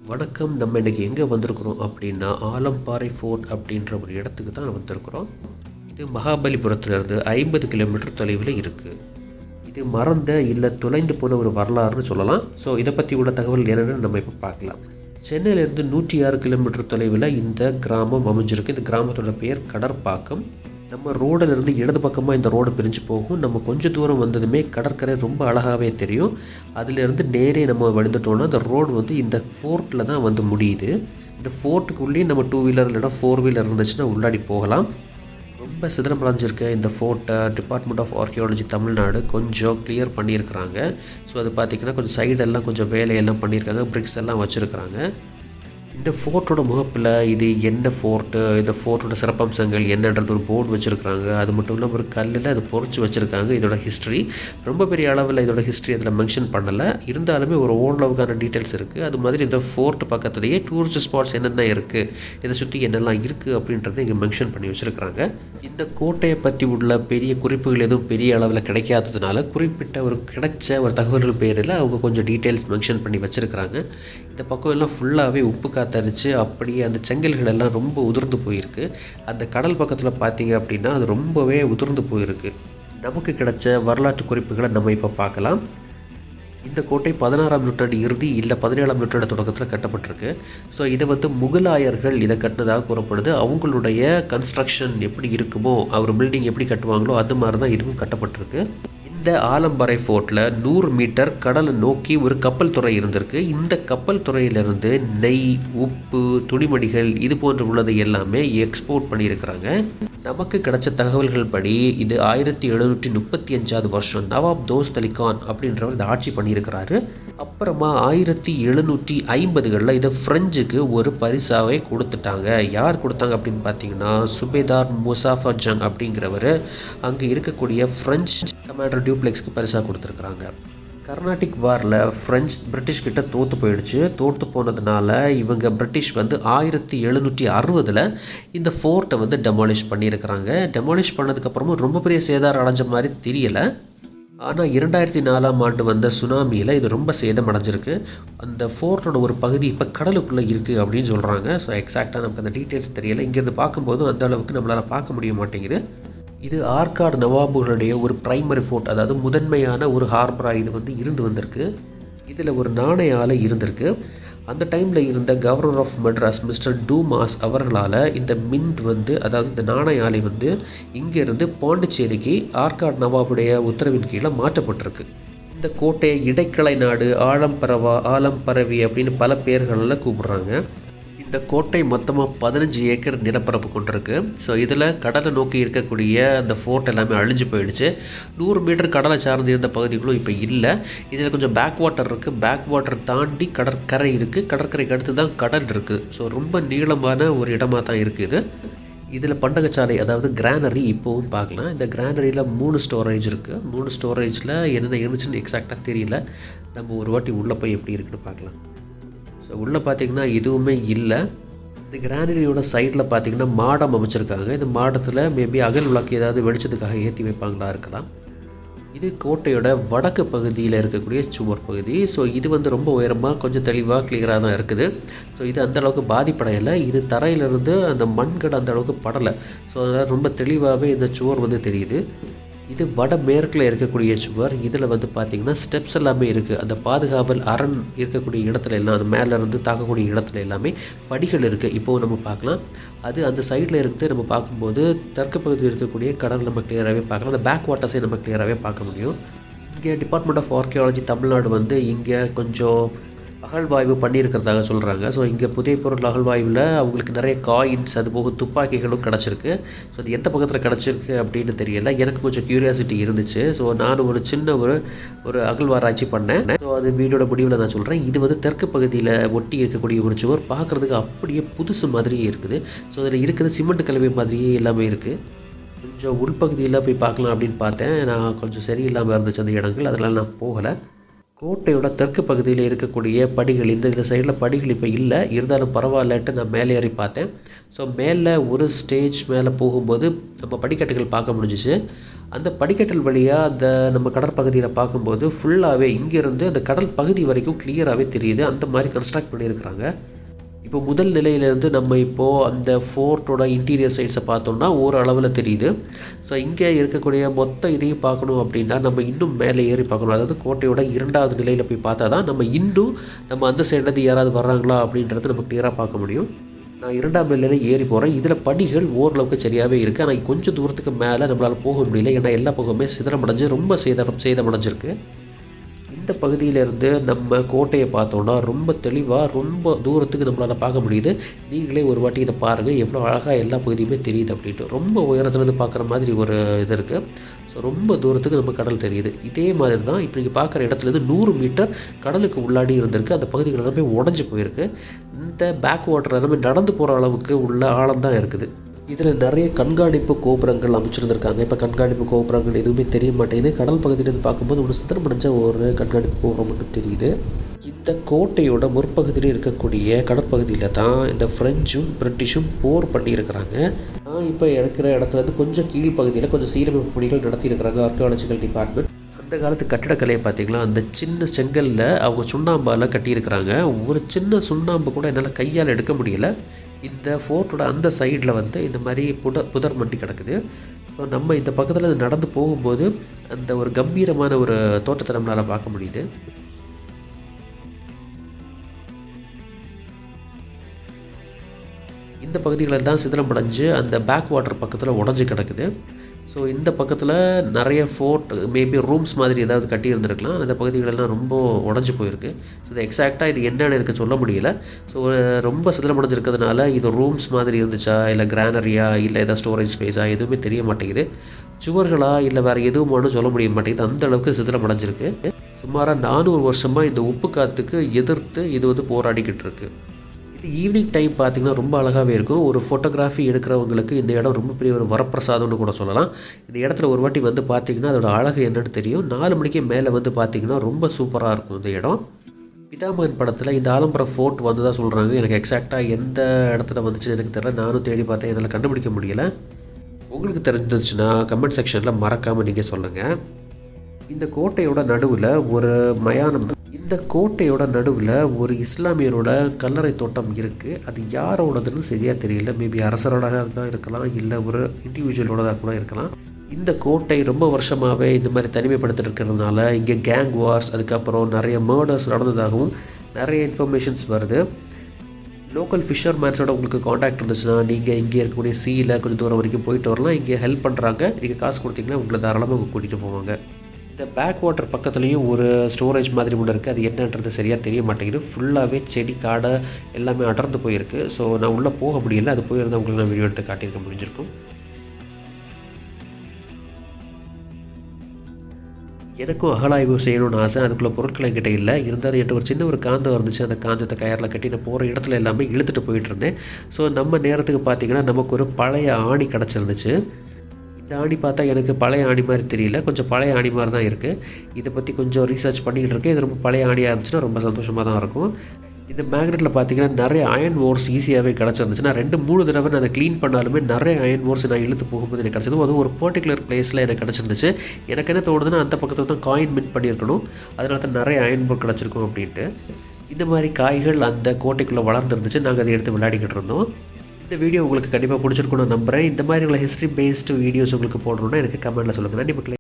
வணக்கம். நம்ம இன்றைக்கி எங்கே வந்திருக்கிறோம் அப்படின்னா ஆலம்பாறை ஃபோர்ட் அப்படின்ற ஒரு இடத்துக்கு தான் வந்திருக்கிறோம். இது மகாபலிபுரத்துலேருந்து 50 கிலோமீட்டர் தொலைவில் இருக்குது. இது மறந்த இல்லை தொலைந்து போன ஒரு வரலாறுன்னு சொல்லலாம். ஸோ இதை பற்றி உள்ள தகவல் என்னென்னு நம்ம இப்போ பார்க்கலாம். சென்னையிலேருந்து 106 கிலோமீட்டர் தொலைவில் இந்த கிராமம் அமைஞ்சிருக்கு. இந்த கிராமத்தோட பேர் கடற்பாக்கம். நம்ம ரோடிலிருந்து இடது பக்கமாக இந்த ரோடு பிரிஞ்சு போகும். நம்ம கொஞ்சம் தூரம் வந்ததுமே கடற்கரை ரொம்ப அழகாகவே தெரியும். அதிலிருந்து நேரே நம்ம வந்துட்டோன்னா அந்த ரோடு இந்த ஃபோர்ட்டில் தான் முடியுது. இந்த ஃபோர்ட்டுக்குள்ளேயே நம்ம 2 வீலர் இல்லைனா 4 வீலர் இருந்துச்சுன்னா உள்ளாடி போகலாம். ரொம்ப சிதறமடைஞ்சிருக்க இந்த ஃபோர்ட்டை டிபார்ட்மெண்ட் ஆஃப் ஆர்கியாலஜி தமிழ்நாடு கொஞ்சம் கிளியர் பண்ணியிருக்கிறாங்க. ஸோ அது பார்த்திங்கன்னா கொஞ்சம் சைடெல்லாம் கொஞ்சம் வேலையெல்லாம் பண்ணியிருக்காங்க, பிரிக்ஸ் எல்லாம் வச்சுருக்கிறாங்க. இந்த ஃபோர்ட்டோட முகப்பில் இது என்ன ஃபோர்ட்டு, இந்த ஃபோர்ட்டோட சிறப்பம்சங்கள் என்னன்றது ஒரு போர்டு வச்சுருக்காங்க. அது மட்டும் இல்லாமல் ஒரு கல்லில் அது பொறிச்சு வச்சுருக்காங்க. இதோட ஹிஸ்ட்ரி ரொம்ப பெரிய அளவில் இதோட ஹிஸ்ட்ரி அதில் மென்ஷன் பண்ணலை. இருந்தாலுமே ஒரு ஓரளவுக்கான டீட்டெயில்ஸ் இருக்குது. அது மாதிரி இந்த ஃபோர்ட் பக்கத்துலேயே டூரிஸ்ட் ஸ்பாட்ஸ் என்னென்ன இருக்குது, இதை சுற்றி என்னெல்லாம் இருக்குது அப்படின்றத இங்கே மென்ஷன் பண்ணி வச்சுருக்கிறாங்க. இந்த கோட்டையை பற்றி உள்ள பெரிய குறிப்புகள் எதுவும் பெரிய அளவில் கிடைக்காததுனால குறிப்பிட்ட ஒரு கிடைச்ச ஒரு தகவல்கள் பேரில் அவங்க கொஞ்சம் டீட்டெயில்ஸ் மென்ஷன் பண்ணி வச்சுருக்கிறாங்க. இந்த பக்கம் எல்லாம் ஃபுல்லாகவே உப்பு காத்தரிச்சு அப்படியே அந்த செங்கல்கள் எல்லாம் ரொம்ப உதிர்ந்து போயிருக்கு. அந்த கடல் பக்கத்தில் பார்த்தீங்க அப்படின்னா அது ரொம்பவே உதிர்ந்து போயிருக்கு. நமக்கு கிடைச்ச வரலாற்று குறிப்புகளை நம்ம இப்போ பார்க்கலாம். இந்த கோட்டை 16ஆம் நூற்றாண்டு இறுதி இல்லை 17ஆம் நூற்றாண்டு தொடக்கத்தில் கட்டப்பட்டிருக்கு. ஸோ இதை முகலாயர்கள் இதை கட்டினதாக கூறப்படுது. அவங்களுடைய கன்ஸ்ட்ரக்ஷன் எப்படி இருக்குமோ, அவர் பில்டிங் எப்படி கட்டுவாங்களோ அது மாதிரி தான் இதுவும் கட்டப்பட்டிருக்கு. இந்த ஆலம்பரை ஃபோர்ட்டில் 100 மீட்டர் கடலை நோக்கி ஒரு கப்பல் துறை இருந்திருக்கு. இந்த கப்பல் துறையிலிருந்து நெய், உப்பு, துணிமணிகள் இது போன்ற உள்ளது எல்லாமே எக்ஸ்போர்ட் பண்ணியிருக்கிறாங்க. நமக்கு கிடைச்ச தகவல்கள் படி இது 1735 வருஷம் நவாப் தோஸ்த் அலி கான் அப்படின்றவர் இதை ஆட்சி பண்ணியிருக்கிறாரு. அப்புறமா 1750களில் இதை ஃப்ரெஞ்சுக்கு ஒரு பரிசாவே கொடுத்துட்டாங்க. யார் கொடுத்தாங்க அப்படின்னு பார்த்தீங்கன்னா சுபேதார் முசாஃபர் ஜங் அப்படிங்கிறவர் அங்கே இருக்கக்கூடிய ஃப்ரெஞ்ச் கமாண்டர் டியூப்ளெக்ஸ்க்கு பரிசாக கொடுத்துருக்குறாங்க. கர்நாடிக் வாரில் பிரிட்டிஷ் கிட்ட தோற்று போயிடுச்சு. தோற்று போனதுனால இவங்க பிரிட்டிஷ் 1760 இந்த ஃபோர்ட்டை டெமாலிஷ் பண்ணியிருக்கிறாங்க. டெமாலிஷ் பண்ணதுக்கப்புறமும் ரொம்ப பெரிய சேதாரம் அடைஞ்ச மாதிரி தெரியலை. ஆனால் 2004ஆம் ஆண்டு வந்த சுனாமியில் இது ரொம்ப சேதம் அடைஞ்சிருக்கு. அந்த ஃபோர்ட்டோட ஒரு பகுதி இப்போ கடலுக்குள்ளே இருக்குது அப்படின்னு சொல்கிறாங்க. ஸோ எக்ஸாக்டாக நமக்கு அந்த டீட்டெயில்ஸ் தெரியலை. இங்கேருந்து பார்க்கும்போது அந்த அளவுக்கு நம்மளால் பார்க்க முடிய மாட்டேங்குது. இது ஆற்காடு நவாபுகளுடைய ஒரு பிரைமரி ஃபோர்ட், அதாவது முதன்மையான ஒரு ஹார்பராக இது இருந்து வந்திருக்கு. இதில் ஒரு நாணய ஆலை இருந்திருக்கு. அந்த டைமில் இருந்த governor of Madras mister Thomas அவர்களால் இந்த மின்ட் அதாவது இந்த நாணய ஆலை இங்கேருந்து பாண்டிச்சேரிக்கு ஆற்காடு நவாபுடைய உத்தரவின் கீழே மாற்றப்பட்டிருக்கு. இந்த கோட்டையை இடைக்கலை நாடு, ஆலம்பரவி அப்படின்னு பல பேர்களில் கூப்பிடுறாங்க. இந்த கோட்டை மொத்தமாக 15 ஏக்கர் நிலப்பரப்பு கொண்டிருக்கு. ஸோ இதில் கடலை நோக்கி இருக்கக்கூடிய அந்த ஃபோர்ட் எல்லாமே அழிஞ்சு போயிடுச்சு. 100 மீட்டர் கடலை சார்ந்து இருந்த பகுதிகளும் இப்போ இல்லை. இதில் கொஞ்சம் பேக் வாட்டர் இருக்குது. பேக் வாட்டர் தாண்டி கடற்கரை இருக்குது. கடற்கரைக்கு அடுத்து தான் கடல் இருக்குது. ஸோ ரொம்ப நீளமான ஒரு இடமாக தான் இருக்குது. இதில் பண்டகச்சாலை, அதாவது கிரானரி இப்போவும் பார்க்கலாம். இந்த கிரானரியில் 3 ஸ்டோரேஜ் இருக்குது. 3 ஸ்டோரேஜில் என்னென்ன இருந்துச்சுன்னு எக்ஸாக்டாக தெரியல. நம்ம ஒரு வாட்டி உள்ளே போய் எப்படி இருக்குன்னு பார்க்கலாம். ஸோ உள்ளே பார்த்திங்கன்னா எதுவுமே இல்லை. இந்த கிரானரியோட சைடில் பார்த்திங்கன்னா மாடம் அமைச்சிருக்காங்க. இந்த மாடத்தில் மேபி அகல் விளக்கு ஏதாவது வெளிச்சத்துக்காக ஏற்றி வைப்பாங்களா இருக்கலாம். இது கோட்டையோட வடக்கு பகுதியில் இருக்கக்கூடிய சுவர் பகுதி. ஸோ இது ரொம்ப உயரமாக கொஞ்சம் தெளிவாக கிளியராக தான் இருக்குது. ஸோ இது அந்தளவுக்கு பாதிப்படையலை. இது தரையிலிருந்து அந்த மண்கடை அந்தளவுக்கு படலை. ஸோ அதனால் ரொம்ப தெளிவாகவே இந்த சுவர் தெரியுது. இது வடமேற்கில் இருக்கக்கூடிய சுவர். இதில் பார்த்திங்கன்னா ஸ்டெப்ஸ் எல்லாமே இருக்குது. அந்த பாதுகாவல் அரண் இருக்கக்கூடிய இடத்துல எல்லாம், அந்த மேலேருந்து தாக்கக்கூடிய இடத்துல எல்லாமே படிகள் இருக்குது. இப்போது நம்ம பார்க்கலாம். அது அந்த சைடில் இருக்குது. நம்ம பார்க்கும்போது தெற்கு பகுதியில் இருக்கக்கூடிய கடல் நம்ம கிளியராகவே பார்க்கலாம். அந்த பேக் வாட்டர்ஸை நம்ம கிளியராகவே பார்க்க முடியும். இங்கே டிபார்ட்மெண்ட் ஆஃப் ஆர்கியாலஜி தமிழ்நாடு இங்கே கொஞ்சம் அகழ்வாய்வு பண்ணியிருக்கிறதாக சொல்கிறாங்க. ஸோ இங்கே புதிய பொருள் அகழ்வாய்வில் அவங்களுக்கு நிறைய காயின்ஸ், அதுபோக துப்பாக்கிகளும் கிடச்சிருக்கு. ஸோ அது எந்த பக்கத்தில் கிடச்சிருக்கு அப்படின்னு தெரியல. எனக்கு கொஞ்சம் க்யூரியாசிட்டி இருந்துச்சு. ஸோ நான் ஒரு சின்ன ஒரு அகழ்வாராய்ச்சி பண்ணேன். ஸோ அது வீடியோட முடிவில் நான் சொல்கிறேன். இது தெற்கு பகுதியில் ஒட்டி இருக்கக்கூடிய ஒரு சுவர் பார்க்குறதுக்கு அப்படியே புதுசு மாதிரியே இருக்குது. ஸோ அதில் இருக்குது சிமெண்ட் கலவை மாதிரியே எல்லாமே இருக்குது. கொஞ்சம் உள்பகுதியில் போய் பார்க்கலாம் அப்படின்னு பார்த்தேன். நான் கொஞ்சம் சரியில்லாமல் இருந்துச்சு அந்த இடங்கள், அதனால் நான் போகலை. கோட்டையோட தெற்கு பகுதியில் இருக்கக்கூடிய படிகள், இந்த சைடில் படிகள் இப்போ இல்லை, இருந்தாலும் பரவாயில்லன்ட்டு நான் மேலே ஏறி பார்த்தேன். ஸோ மேலே ஒரு ஸ்டேஜ் மேலே போகும்போது நம்ம படிக்கட்டுகள் பார்க்க முடிஞ்சிச்சு. அந்த படிக்கட்டல் வழியாக அந்த நம்ம கடற்பகுதியில் பார்க்கும்போது ஃபுல்லாகவே இங்கேருந்து அந்த கடல் பகுதி வரைக்கும் கிளியராகவே தெரியுது. அந்த மாதிரி கன்ஸ்ட்ரக்ட் பண்ணியிருக்கிறாங்க. இப்போ முதல் நிலையிலேருந்து நம்ம இப்போது அந்த ஃபோர்ட்டோட இன்டீரியர் சைட்ஸை பார்த்தோம்னா ஓரளவில் தெரியுது. ஸோ இங்கே இருக்கக்கூடிய மொத்த இதையும் பார்க்கணும் அப்படின்னா நம்ம இன்னும் மேலே ஏறி பார்க்கணும். அதாவது கோட்டையோட 2வது நிலையில் போய் பார்த்தா தான் நம்ம அந்த சைட்லேருந்து யாராவது வர்றாங்களா அப்படின்றது நம்ம கிளியராக பார்க்க முடியும். நான் 2ஆம் நிலையில் ஏறி போகிறேன். இதில் படிகள் ஓரளவுக்கு சரியாகவே இருக்குது. ஆனால் கொஞ்சம் தூரத்துக்கு மேலே நம்மளால் போக முடியல. ஏன்னா எல்லா பக்கமே சிதறமடைஞ்சு ரொம்ப சேதமடைஞ்சிருக்கு. இந்த பகுதியிலேருந்து நம்ம கோட்டையை பார்த்தோன்னா ரொம்ப தெளிவாக ரொம்ப தூரத்துக்கு நம்மளால் பார்க்க முடியுது. நீங்களே ஒரு வாட்டி இதை பாருங்கள், எவ்வளோ அழகாக எல்லா பகுதியுமே தெரியுது அப்படின்ட்டு. ரொம்ப உயரத்துலேருந்து பார்க்குற மாதிரி ஒரு இது இருக்குது. ஸோ ரொம்ப தூரத்துக்கு நம்ம கடல் தெரியுது. இதே மாதிரி தான் இப்போ நீங்கள் பார்க்குற இடத்துலேருந்து 100 மீட்டர் கடலுக்கு உள்ளாடி இருந்திருக்கு. அந்த பகுதிகள் எல்லாமே உடஞ்சி போயிருக்கு. இந்த பேக் வாட்டர் எல்லாமே நடந்து போகிற அளவுக்கு உள்ள ஆழம் தான் இருக்குது. இதில் நிறைய கண்காணிப்பு கோபுரங்கள் அமைச்சிருந்திருக்காங்க. இப்போ கண்காணிப்பு கோபுரங்கள் எதுவுமே தெரிய மாட்டேங்குது. கடல் பகுதியிலேருந்து பார்க்கும்போது ஒரு சிதறமடைஞ்ச ஒரு கண்காணிப்பு கோபுரம் மட்டும் தெரியுது. இந்த கோட்டையோட முற்பகுதியில் இருக்கக்கூடிய கடற்பகுதியில் தான் இந்த ஃப்ரெஞ்சும் பிரிட்டிஷும் போர் பண்ணியிருக்கிறாங்க. நான் இப்போ இருக்கிற இடத்துலேருந்து கொஞ்சம் கீழ்ப்பகுதியில் கொஞ்சம் சீரமைப்பு பணிகள் நடத்தியிருக்கிறாங்க ஆர்கியாலஜிக்கல் டிபார்ட்மெண்ட். அந்த காலத்து கட்டிடக்கலையை பார்த்திங்களா, அந்த சின்ன செங்கலில் அவங்க சுண்ணாம்பால் கட்டியிருக்கிறாங்க. ஒரு சின்ன சுண்ணாம்பு கூட என்னால் கையால் எடுக்க முடியலை. இந்த ஃபோர்ட்டோட அந்த சைடில் இந்த மாதிரி புதர் மண்டி கிடக்குது. ஸோ நம்ம இந்த பக்கத்தில் நடந்து போகும்போது அந்த ஒரு கம்பீரமான ஒரு தோட்டத்தை நம்மளால் பார்க்க முடியுது. இந்த பகுதிகளில் தான் சிதிலமடைஞ்சு அந்த பேக் வாட்டர் பக்கத்தில் உடஞ்சி கிடக்குது. ஸோ இந்த பக்கத்தில் நிறைய ஃபோர்ட் மேபி ரூம்ஸ் மாதிரி ஏதாவது கட்டி இருந்திருக்கலாம். அந்த பகுதிகளெல்லாம் ரொம்ப உடஞ்சி போயிருக்கு. ஸோ இது எக்ஸாக்டாக இது என்னன்னு எனக்கு சொல்ல முடியல. ஸோ ரொம்ப சிதிலமடைஞ்சிருக்கிறதுனால இது ரூம்ஸ் மாதிரி இருந்துச்சா, இல்லை கிரானரியா, இல்லை ஏதாவது ஸ்டோரேஜ் ஸ்பேஸா, எதுவுமே தெரிய மாட்டேங்குது. சுவர்களா இல்லை வேறு எதுவுமானு சொல்ல முடிய மாட்டேங்குது. அந்த அளவுக்கு சிதிலமடைஞ்சிருக்கு. சுமாராக 400 வருஷமாக இந்த உப்பு காற்றுக்கு எதிர்த்து இது போராடிக்கிட்டு இருக்குது. ஈவினிங் டைம் பார்த்திங்கன்னா ரொம்ப அழகாகவே இருக்கும். ஒரு ஃபோட்டோகிராஃபி எடுக்கிறவங்களுக்கு இந்த இடம் ரொம்ப பெரிய ஒரு வரப்பிரசாதம்னு கூட சொல்லலாம். இந்த இடத்துல ஒரு வாட்டி பார்த்திங்கன்னா அதோட அழகு என்னென்னு தெரியும். 4 மணிக்கு மேலே பார்த்திங்கன்னா ரொம்ப சூப்பராக இருக்கும் இந்த இடம். பிதாமகன் படத்தில் இந்த ஆலம்பரம் ஃபோர்ட் தான் சொல்கிறாங்க. எனக்கு எக்ஸாக்டாக எந்த இடத்துல வந்துச்சுன்னு எனக்கு தெரியல. நானும் தேடி பார்த்தேன், என்னால் கண்டுபிடிக்க முடியல. உங்களுக்கு தெரிஞ்சிச்சுன்னா கமெண்ட் செக்ஷனில் மறக்காமல் நீங்கள் சொல்லுங்கள். இந்த கோட்டையோட நடுவில் ஒரு மயானம், இந்த கோட்டையோட நடுவில் ஒரு இஸ்லாமியரோட கல்லறை தோட்டம் இருக்குது. அது யாரோடதுன்னு சரியாக தெரியல. மேபி அரசரோட தான் இருக்கலாம், இல்லை ஒரு இண்டிவிஜுவலோட கூட இருக்கலாம். இந்த கோட்டை ரொம்ப வருஷமாகவே இந்த மாதிரி தனிமைப்படுத்திட்டு இருக்கிறதுனால இங்கே கேங் வார்ஸ், அதுக்கப்புறம் நிறைய மர்டர்ஸ் நடந்ததாகவும் நிறைய இன்ஃபர்மேஷன்ஸ் வருது. லோக்கல் ஃபிஷர்மேன்ஸோட உங்களுக்கு காண்டாக்ட் இருந்துச்சுன்னா நீங்கள் இங்கே இருக்கக்கூடிய சீயில் கொஞ்சம் தூரம் வரைக்கும் போயிட்டு வரலாம். இங்கே ஹெல்ப் பண்ணுறாங்க. நீங்கள் காசு கொடுத்தீங்கன்னா உங்களை தாராளமாக அவங்க கூட்டிகிட்டு போவாங்க. இந்த பேக் வாட்டர் பக்கத்துலேயும் ஒரு ஸ்டோரேஜ் மாதிரி ஒன்று இருக்குது. அது என்னன்றது சரியாக தெரிய மாட்டேங்குது. ஃபுல்லாகவே செடி காடை எல்லாமே அடர்ந்து போயிருக்கு. ஸோ நான் உள்ளே போக முடியல. அது போயிருந்தால் உங்களுக்கு நான் வீடியோ எடுத்து காட்டியிருக்க முடிஞ்சிருக்கும். எனக்கும் அகழாய்வு செய்யணும்னு ஆசை. அதுக்குள்ளே பொருட்கள் என்கிட்ட இல்லை. இருந்தாலும் என்கிட்ட ஒரு சின்ன ஒரு காந்தம் இருந்துச்சு. அந்த காந்தத்தை கயரில் கட்டி நான் போகிற இடத்துல எல்லாமே இழுத்துட்டு போயிட்டு இருந்தேன். ஸோ நம்ம நேரத்துக்கு பார்த்திங்கன்னா நமக்கு ஒரு பழைய ஆணி கிடச்சிருந்துச்சு. இந்த ஆணி பார்த்தா எனக்கு பழைய ஆணி மாதிரி தெரியல, கொஞ்சம் பழைய ஆணி மாதிரி தான் இருக்குது. இதை பற்றி கொஞ்சம் ரீசர்ச் பண்ணிக்கிட்டு இருக்கேன். இது ரொம்ப பழைய ஆணியாக இருந்துச்சுன்னா ரொம்ப சந்தோஷமாக தான் இருக்கும். இந்த மேக்னெட்டில் பார்த்திங்கன்னா நிறைய அயன் ஓர்ஸ் ஈஸியாகவே கிடச்சிருந்துச்சு. நான் 2-3 தடவை நான் அதை க்ளீன் பண்ணாலுமே நிறைய அயன் ஓர்ஸ் நான் இழுத்து போகும்போது எனக்கு கிடச்சது. அதுவும் ஒரு பர்டிகுலர் பிளேஸில் எனக்கு கிடச்சிருந்துச்சு. எனக்கு என்ன தோணுதுன்னா அந்த பக்கத்தில் தான் காயின் மின்ட் பண்ணியிருக்கணும், அதனால தான் நிறைய அயன் ஓர் கிடச்சிருக்கும் அப்படின்ட்டு. இந்த மாதிரி காய்கள் அந்த கோட்டைக்குள்ளே வளர்ந்துருந்துச்சு. நாங்கள் அதை எடுத்து விளையாடிக்கிட்டு இருந்தோம். இந்த வீடியோ உங்களுக்கு கண்டிப்பாக பிடிச்சிருக்குன்னு நம்புகிறேன். இந்த மாதிரி உள்ள ஹிஸ்ட்ரி பேஸ்டு வீடியோஸ் உங்களுக்கு போடணுன்னா எனக்கு கமெண்ட்டில் சொல்லுங்கள். நன்றி மக்களே.